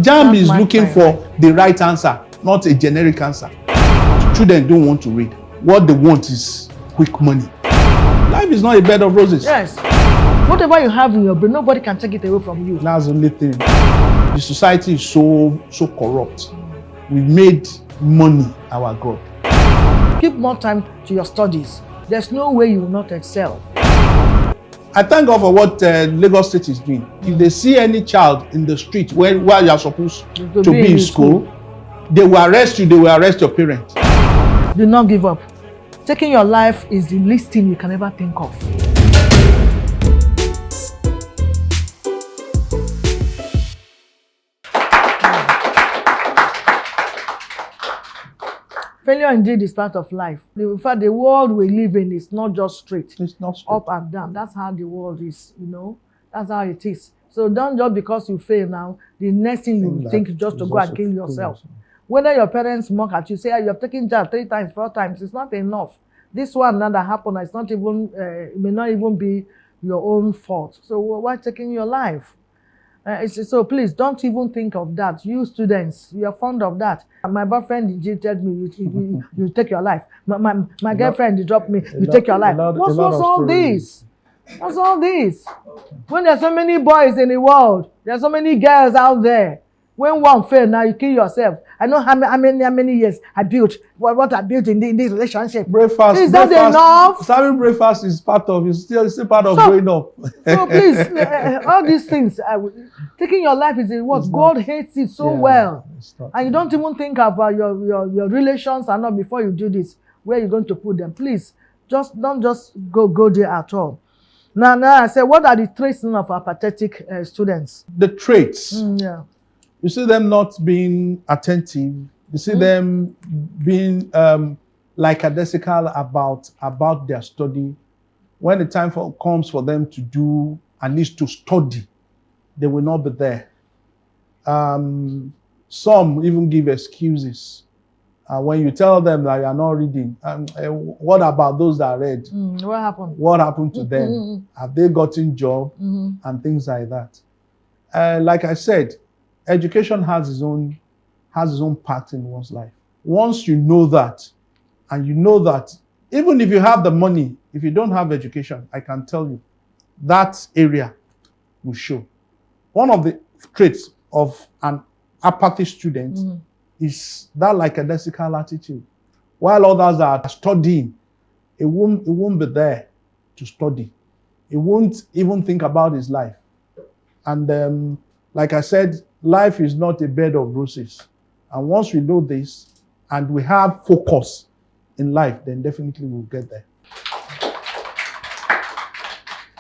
JAMB is looking for the right answer, not a generic answer. Students don't want to read. What they want is quick money. Life is not a bed of roses. Yes. Whatever you have in your brain, nobody can take it away from you. That's the only thing. The society is so corrupt. We made money our God. Give more time to your studies. There's no way you will not excel. I thank God for what Lagos State is doing. If they see any child in the street while you are supposed to be in school, they will arrest you, they will arrest your parents. Do not give up. Taking your life is the least thing you can ever think of. Failure indeed is part of life. In fact, the world we live in is not just straight. It's not straight. Up and down. That's how the world is, you know. That's how it is. So don't just because you fail now, the next thing you think is just to go and kill yourself. Whether your parents mock at you, say you have taken jab 3 times, 4 times, it's not enough. This one now that happened, it's not even, it may not even be your own fault. So why taking your life? So please don't even think of that. You students, you are fond of that. My boyfriend told me, you take your life. My girlfriend dropped me, you take your life. What's all this? What's all this? When there's so many boys in the world, there's so many girls out there. When one fail, now you kill yourself. I know how many years I built, what I built in this relationship. Breakfast. Is that enough? Serving breakfast is part of, it's still part of growing up. So please, all these things, taking your life is what God hates it so well. And you don't even think about your relations and not before you do this, where you're going to put them. Please, don't just go there at all. Now I say, what are the traits of apathetic students? The traits. Yeah. You see them not being attentive. You see them being lackadaisical about their study. When the time comes for them to do, at least to study, they will not be there. Some even give excuses. When you tell them that you are not reading, what about those that read? What happened? What happened to them? Have they gotten job? And things like that. Like I said, education has its own part in one's life. Once you know that, and you know that even if you have the money, if you don't have education, I can tell you, that area will show. One of the traits of an apathy student is that lackadaisical attitude. While others are studying, it won't be there to study. It won't even think about his life. And like I said, life is not a bed of roses. And once we know this and we have focus in life, then definitely we'll get there.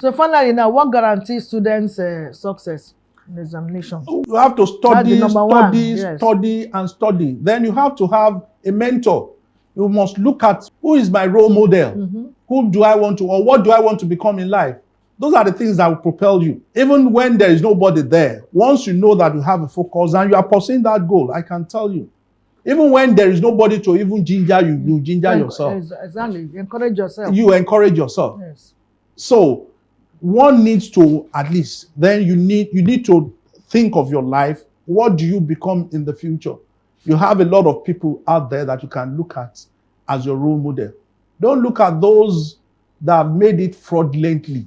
So finally now, what guarantees students' success in examination? You have to study, Yes. study, and study. Then you have to have a mentor. You must look at who is my role model? Who do I want to, or what do I want to become in life? Those are the things that will propel you. Even when there is nobody there, once you know that you have a focus and you are pursuing that goal, I can tell you, even when there is nobody to even ginger you, you ginger yourself. Exactly. Encourage yourself. You encourage yourself. Yes. So one needs to, at least, then you need to think of your life. What do you become in the future? You have a lot of people out there that you can look at as your role model. Don't look at those that have made it fraudulently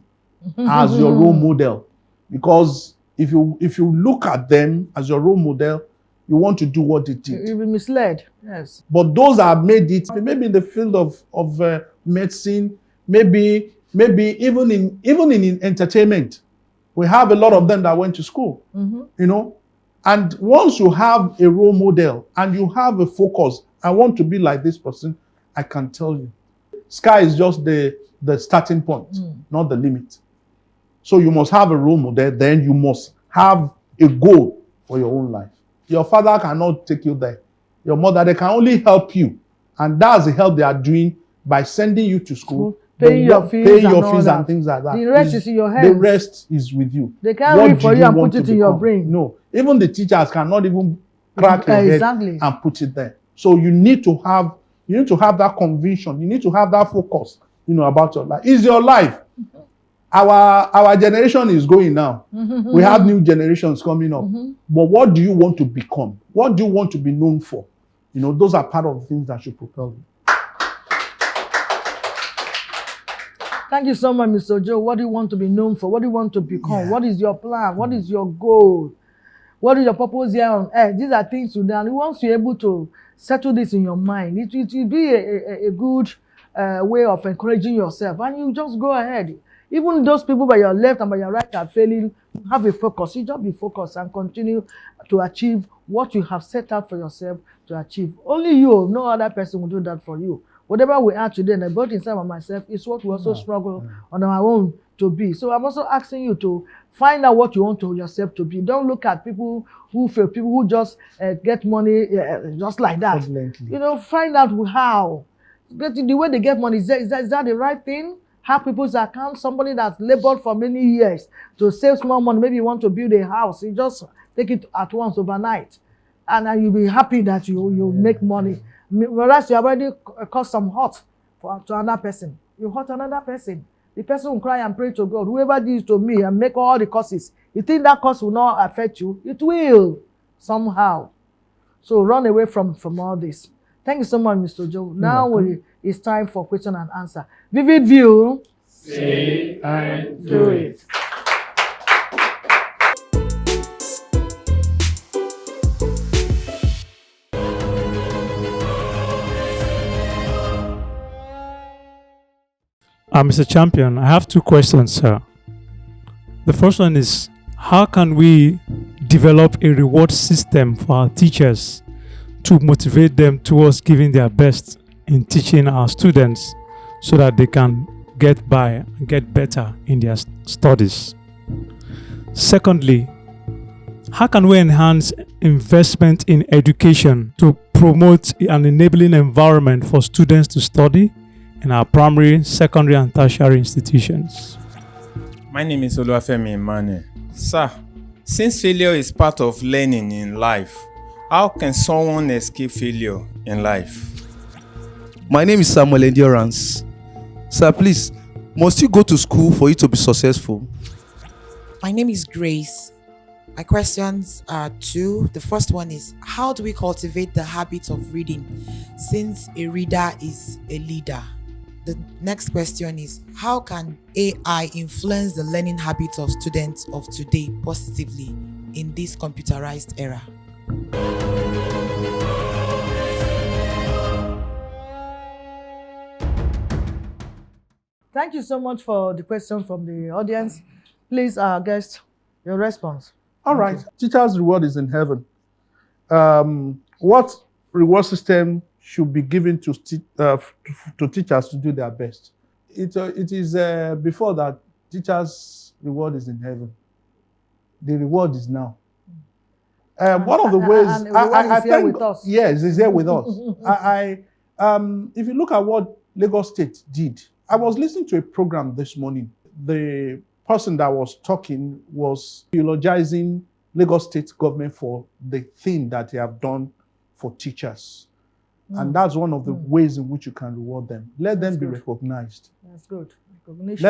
as your role model, because if you look at them as your role model, you want to do what they did. You'll be misled. Yes. But those that have made it, maybe in the field of medicine, maybe even in entertainment, we have a lot of them that went to school. You know, and once you have a role model and you have a focus, I want to be like this person, I can tell you, sky is just the starting point, not the limit. So you must have a role model, then you must have a goal for your own life. Your father cannot take you there. Your mother, they can only help you. And that's the help they are doing by sending you to school, paying your fees and things like that. The rest is in your hands. The rest is with you. They can't read for you and put it in your brain. No. Even the teachers cannot even crack your head and put it there. So you need to have that conviction. You need to have that focus, about your life. It's your life. our generation is going now. We have new generations coming up. But what do you want to become? What do you want to be known for? You know, those are part of the things that should propel you. Thank you so much, Mr. Joe. What do you want to be known for? What do you want to become? Yeah. What is your plan? What is your goal? What is your purpose here on earth? These are things you do. And once you're able to settle this in your mind, it will be a good way of encouraging yourself. And you just go ahead. Even those people by your left and by your right are failing, have a focus. You just be focused and continue to achieve what you have set out for yourself to achieve. Only you, no other person will do that for you. Whatever we are today, and both inside of myself, is what we also struggle on our own to be. So I'm also asking you to find out what you want to yourself to be. Don't look at people who fail, people who just get money just like that. You know, find out how. The way they get money, is that the right thing? Have people's account, somebody that's labored for many years to save small money. Maybe you want to build a house, you just take it at once overnight. And then you'll be happy that you make money. Whereas you have already caused some hurt to another person. You hurt another person. The person will cry and pray to God. Whoever did it to me and make all the curses. You think that curse will not affect you? It will somehow. So run away from all this. Thank you so much, Mr. Joe. Now it's time for question and answer. Vivid view. Say and do it. Mr. Champion, I have two questions, sir. The first one is, how can we develop a reward system for our teachers to motivate them towards giving their best in teaching our students so that they can get by and get better in their studies? Secondly, how can we enhance investment in education to promote an enabling environment for students to study in our primary, secondary, and tertiary institutions? My name is Oluwafemi Emmanuel. Sir, since failure is part of learning in life, how can someone escape failure in life? My name is Samuel Endurance. Sir, please, must you go to school for you to be successful? My name is Grace. My questions are two. The first one is, how do we cultivate the habit of reading since a reader is a leader? The next question is, how can AI influence the learning habits of students of today positively in this computerized era? Thank you so much for the question from the audience. Please, our guest, your response. All right. Teachers' reward is in heaven. What reward system should be given to teachers to do their best? It is before that, teachers' reward is in heaven. The reward is now. One of the ways I think, yes, it's here with us. If you look at what Lagos State did, I was listening to a program this morning. The person that was talking was eulogizing Lagos State government for the thing that they have done for teachers. And that's one of the ways in which you can reward them. Let them be recognized. That's good. Recognition.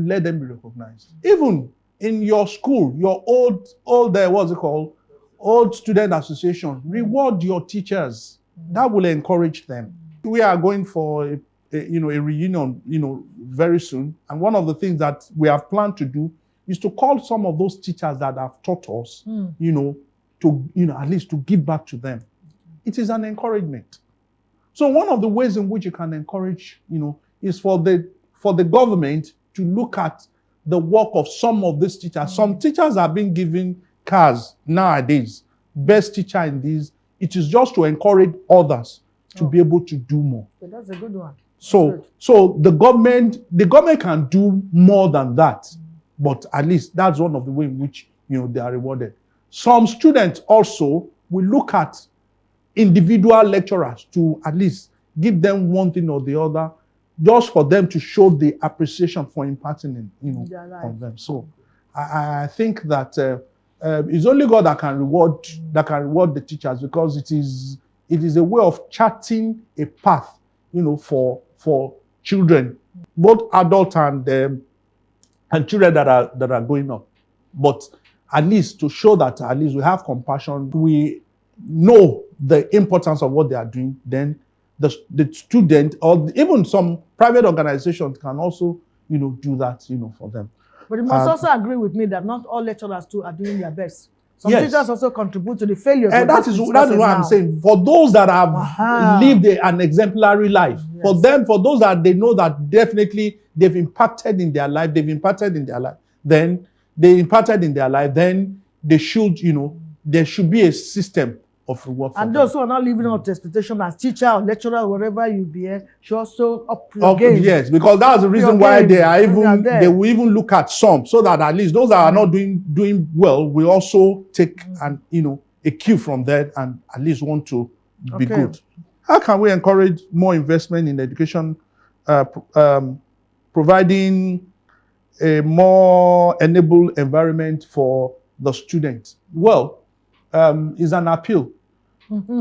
Let them be recognized. Even in your school, your old what's it called? Old student association, reward your teachers. That will encourage them. We are going for a reunion, very soon. And one of the things that we have planned to do is to call some of those teachers that have taught us, to at least to give back to them. It is an encouragement. So one of the ways in which you can encourage, is for the government to look at the work of some of these teachers. Some teachers are being given cars nowadays. Best teacher in this. It is just to encourage others to be able to do more. Okay, that's a good one. So the government can do more than that, but at least that's one of the ways in which they are rewarded. Some students also will look at individual lecturers to at least give them one thing or the other, just for them to show the appreciation for imparting on them. So I think that it's only God that can reward the teachers, because it is a way of charting a path, for children, both adult and and children that are going up. But at least to show that at least we have compassion, we know the importance of what they are doing, then the student or even some private organizations can also, do that, for them. But you must also agree with me that not all lecturers too are doing their best. Some Yes. teachers also contribute to the failures. And that is what I'm saying. For those that have lived an exemplary life, Yes. for those that they know that definitely they've impacted in their life, then they should, there should be a system of reward for and them. those who are not living up to expectation as teacher or lecturer or wherever you be here, should also up your game. Yes, because that's the reason why they will even look at some, so that at least those that are not doing well will also take a cue from that and at least want to be good. How can we encourage more investment in education, providing a more enabled environment for the students? Well, is an appeal.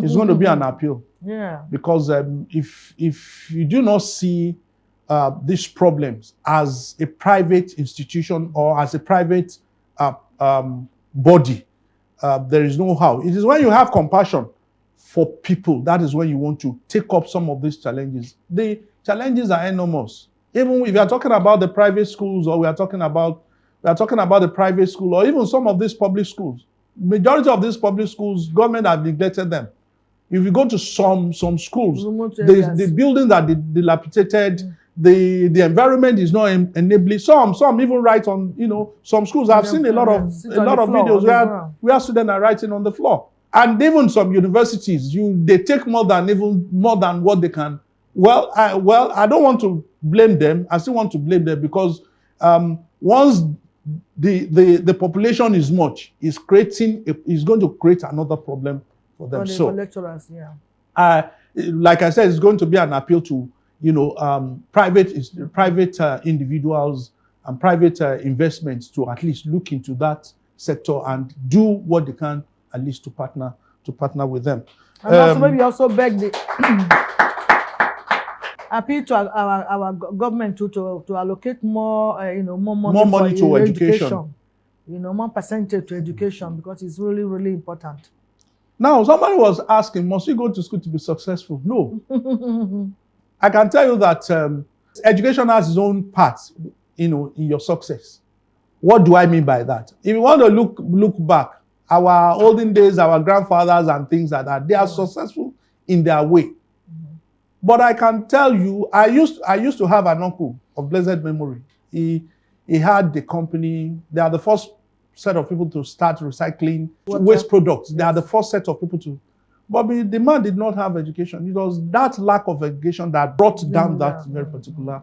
It's going to be an appeal. Yeah. Because if you do not see these problems as a private institution or as a private body, there is no how. It is when you have compassion for people, that is when you want to take up some of these challenges. The challenges are enormous. Even if you are talking about the private schools, or we are talking about the private school, or even some of these public schools. Majority of these public schools, government have neglected them. If you go to some schools, the buildings are dilapidated, the environment is not enabling. Some even write on, some schools. I've seen a lot of videos where students are writing on the floor. And even some universities, they take more than what they can. Well, I don't want to blame them. I still want to blame them because once the population is much, is going to create another problem for them. For lecturers, yeah. Like I said, it's going to be an appeal to private individuals and private investments to at least look into that sector and do what they can at least to partner with them. And also maybe also beg the appeal to our government to allocate more more money to education. More percentage to education, because it's really, really important. Now, somebody was asking, must we go to school to be successful? No. I can tell you that education has its own part, in your success. What do I mean by that? If you want to look back, our olden days, our grandfathers and things like that, they are successful in their way. But I can tell you, I used to have an uncle of blessed memory. He had the company. They are the first set of people to start recycling waste products. Yes. They are the first set of people to. But the man did not have education. It was that lack of education that brought down that very particular,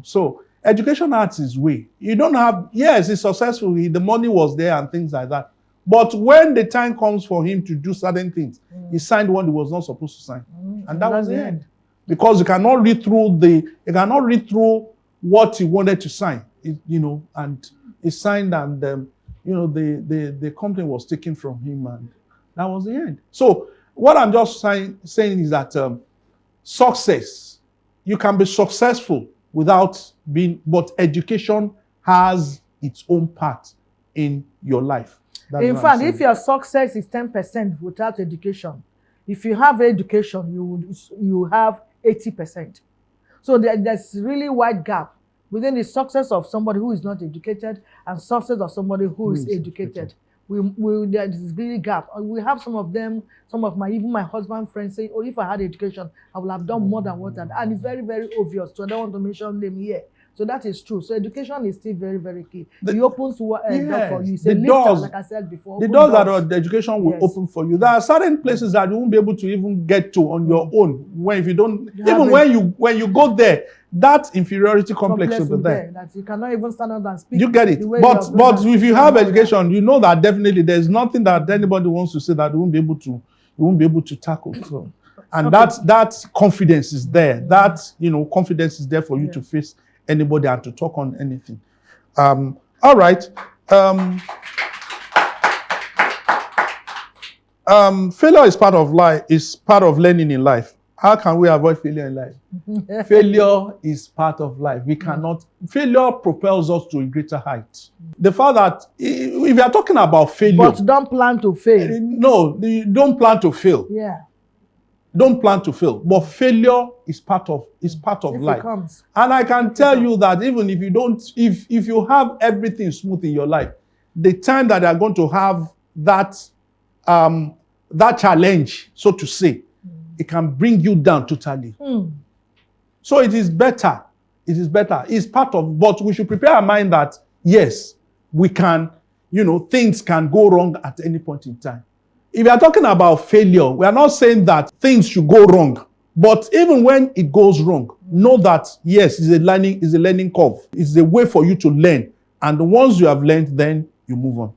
So education has its way. You don't have, yes, he's successful. The money was there and things like that. But when the time comes for him to do certain things, he signed one he was not supposed to sign. And that was the end. Because you cannot read through what he wanted to sign, and he signed, and the company was taken from him, and that was the end. So what I'm just saying is that success, you can be successful but education has its own part in your life. In fact, if your success is 10% without education, if you have education, you have 80%. So there's really wide gap within the success of somebody who is not educated and success of somebody who is educated. There is really gap. We have some of even my husband friends saying, "Oh, if I had education, I would have done more than what I did." And it's very, very obvious. So I don't want to mention them here. So that is true. So education is still very, very key. It opens door for you. It's a lifter, like I said before. The doors that the education will open for you. There are certain places that you won't be able to even get to on your own. When you go there, that inferiority complex will be there. That you cannot even stand up and speak. You get it. But if you have education, you know that definitely there's nothing that anybody wants to say that you won't be able to tackle. So, and that confidence is there. That confidence is there for you to face anybody and to talk on anything. All right. Failure is part of life. Is part of learning in life. How can we avoid failure in life? Failure is part of life. We cannot. Failure propels us to a greater height. The fact that if you are talking about failure, but don't plan to fail. No, don't plan to fail. Yeah. Don't plan to fail. But failure is part of life. It comes. And I can tell you that even if you don't, if you have everything smooth in your life, the time that they are going to have that challenge, so to say, it can bring you down totally. So it is better. It is better. It's part of, but we should prepare our mind that yes, we can, things can go wrong at any point in time. If you are talking about failure, we are not saying that things should go wrong. But even when it goes wrong, know that yes, it's a learning curve. It's a way for you to learn. And once you have learned, then you move on.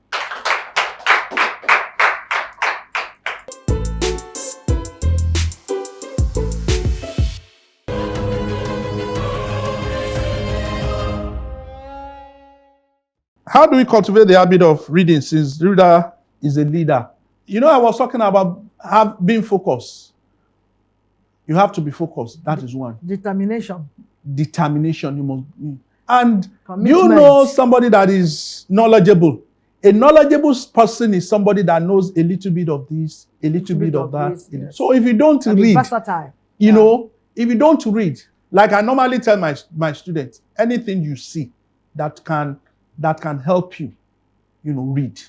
How do we cultivate the habit of reading since the reader is a leader? I was talking about being focused. You have to be focused. That is one. Determination. Determination. You must. And Commitment. Somebody that is knowledgeable. A knowledgeable person is somebody that knows a little bit of this, a little bit of that. This, yes. So if you don't And read, versatile. if you don't read, like I normally tell my students, anything you see that can help you, read.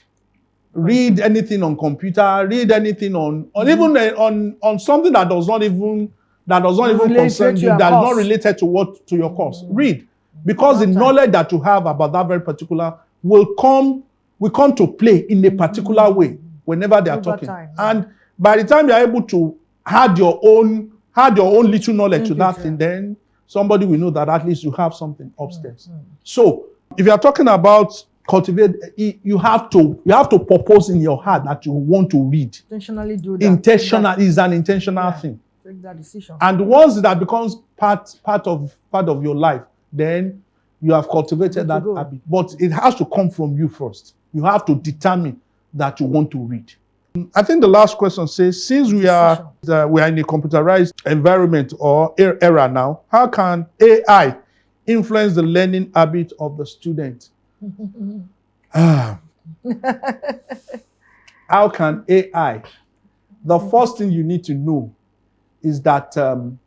Read anything on computer, read anything on even on something that does not even concern you, that's not related to your course. Read. Because the knowledge that you have about that very particular will come to play in a particular way whenever they are talking. And by the time you're able to add your own little knowledge to that thing, then somebody will know that at least you have something upstairs. So if you are talking about cultivate, you have to propose in your heart that you want to read. Intentionally do that. Intentional is an intentional thing. Take that decision. And once that becomes part of your life, then you have cultivated that habit. But it has to come from you first. You have to determine that you want to read. I think the last question says, since we are in a computerized environment or era now, how can AI influence the learning habit of the student? How can AI? The first thing you need to know is that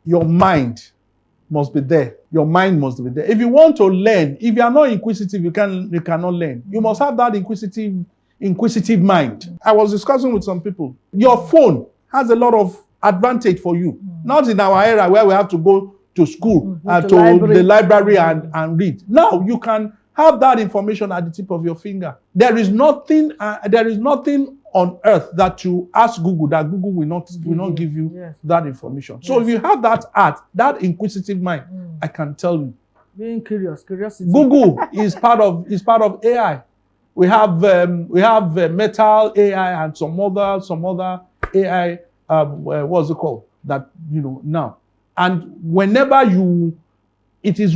your mind must be there. Your mind must be there. If you want to learn, if you are not inquisitive, you cannot learn. You must have that inquisitive mind. I was discussing with some people. Your phone has a lot of advantage for you. Not in our era where we have to go to school to the library and read. Now you can have that information at the tip of your finger. There is nothing on earth that you ask Google that Google will not give you that information. So if you have that inquisitive mind, I can tell you. Being curiosity. Google is part of AI. We have Metal AI and some other AI. What's it called? That now. And whenever it is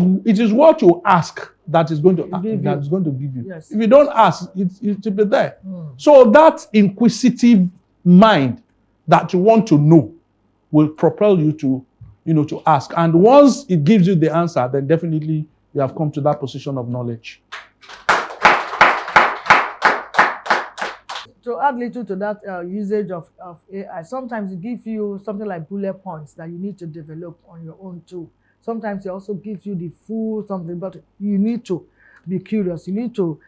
what you ask that is going to give you. Yes. If you don't ask, it will be there. So that inquisitive mind that you want to know will propel you to ask. And once it gives you the answer, then definitely you have come to that position of knowledge. To add little to that usage of AI, sometimes it gives you something like bullet points that you need to develop on your own too. Sometimes it also gives you the full something, but you need to be curious. You need to,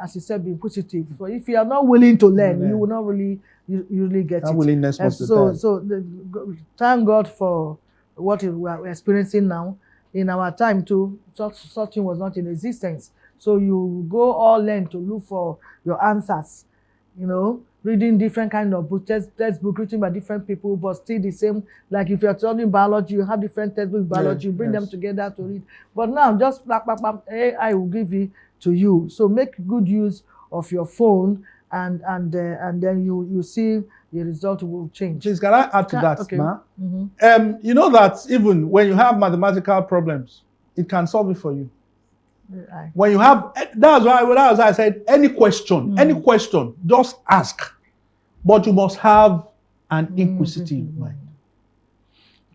as you said, be inquisitive. So if you are not willing to learn, you will not really get that it. Willingness most of the time. Thank God for what we are experiencing now. In our time too, such thing was not in existence. So you go all learn to look for your answers. Reading different kind of books, textbook written by different people, but still the same. Like if you're studying biology, you have different textbook biology, you bring them together to read. But now just AI will give it to you. So make good use of your phone, and then you see the result will change. Please, can I add to that, okay. Ma? You know that even when you have mathematical problems, it can solve it for you. When you have, that's why I said any question, just ask. But you must have an inquisitive mind.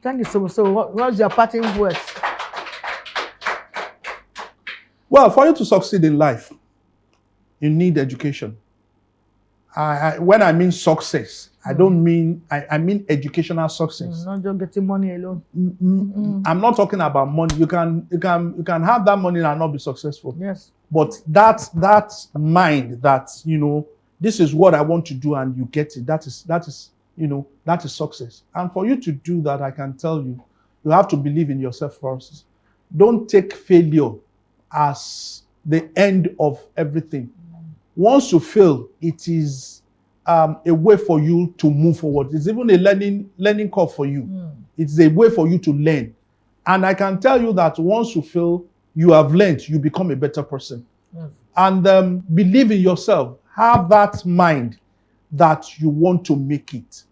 Thank you so much. So what's your parting words? Well, for you to succeed in life, you need education. When I mean success, I don't mean, I mean educational success. Not just getting money alone. I'm not talking about money. You can have that money and not be successful. Yes. But that mind that, you know, this is what I want to do and you get it, that is success. And for you to do that, I can tell you, you have to believe in yourself first. Don't take failure as the end of everything. Once you fail, it is a way for you to move forward. It's even a learning curve for you. It's a way for you to learn. And I can tell you that once you fail, you have learned, you become a better person. And believe in yourself. Have that mind that you want to make it.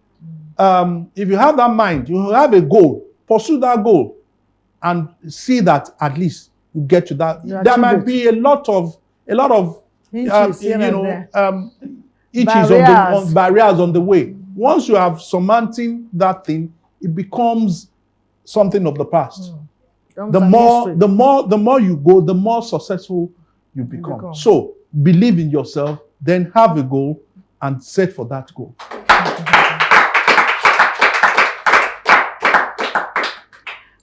If you have that mind, you have a goal, pursue that goal and see that at least you get to that. There might be a lot of inches barriers on the way. Once you have surmounting that thing, it becomes something of the past. The more you go, the more successful you become. So believe in yourself, then have a goal and set for that goal.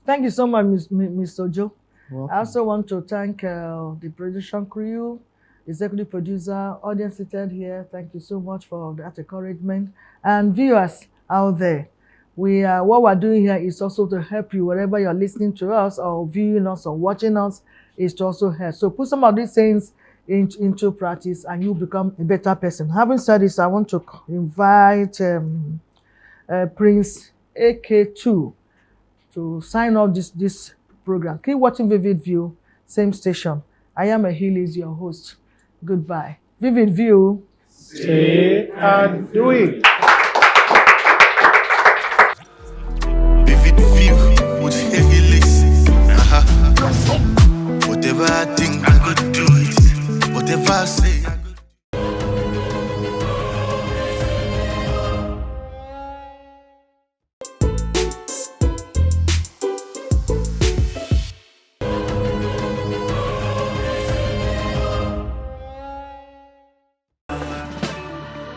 Thank you so much, Mr. Joe. Welcome. I also want to thank the production crew, executive producer, audience seated here. Thank you so much for that encouragement. And viewers out there, what we're doing here is also to help you wherever you're listening to us or viewing us or watching us, is to also help. So put some of these things into practice and you become a better person. Having said this, I want to invite Prince AK2 to sign off this program. Keep watching Vivid View, same station. I am Achilles, your host. Goodbye. Vivid View. Say and do it. Vivid View with Achilles. Whatever I think, I could do it. Whatever I say, I could.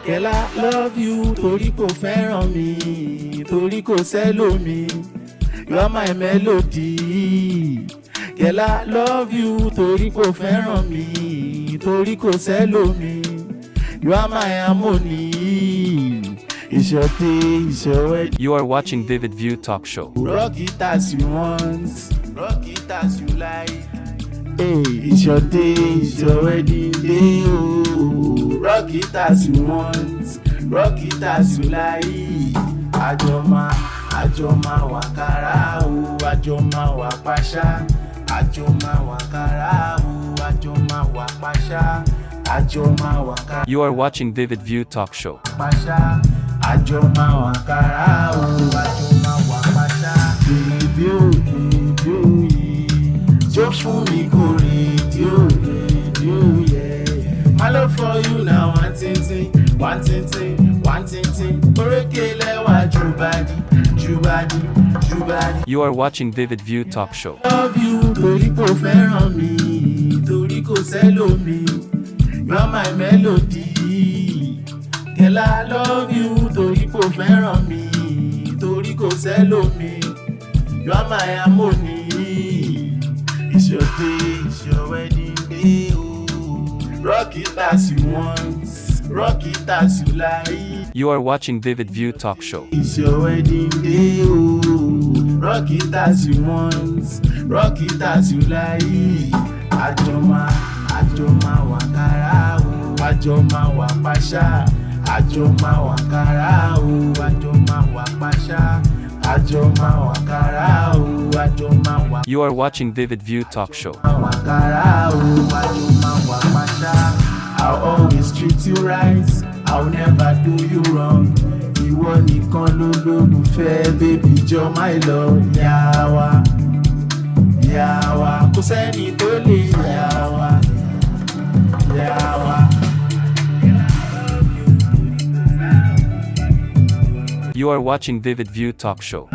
Girl, I love you, torí kò fẹ́ràn mi, torí kò sẹ́lòmí. You are my melody. Girl, I love you, torí kò fẹ́ràn mi, torí kò sẹ́lòmí. You are my harmony. It's your day, it's your wedding. You are watching Vivid View Talk Show. Rock it as you want, rock it as you like. Hey, it's your day, it's your wedding day, oh. Rock it as you want, rock it as you like. Ajoma wakara, oh. Ajoma wapasha. Ajoma wakara, oh. Ajoma wapasha. Ajoma wakara. You are watching Vivid View Talk Show. Pasha. Ajoma wakara, oh. Ajoma wapasha. Baby, oh, just for me, go radio, yeah. My love for you now, one thing. Orekele wa jubadi. You are watching Vivid View Talk Show. Love you, torí kò fẹ́ràn mi, torí kò sẹ́lòmí. You are my melody. Girl, I love you, torí kò fẹ́ràn mi, torí kò sẹ́lòmí. You are my harmony. It's your day, it's your wedding day, oh. Rock it as you want, rock it as you like. You are watching Vivid View Talk Show. It's your wedding day, oh. Rock it as you want, rock it as you like. Ajoma wakara, oh. Ajoma wapasha. Ajoma wakara, oh. Ajoma wapasha. Ajoma wakara, oh. Ajoma wakara. You are watching Vivid View Talk Show. I'll always treat you right. I'll never do you wrong. Ìwọ nìkan lólùfẹ́, baby, you're my love. Yawa, kò sẹ́ni tó lè yawa. You are watching Vivid View Talk Show.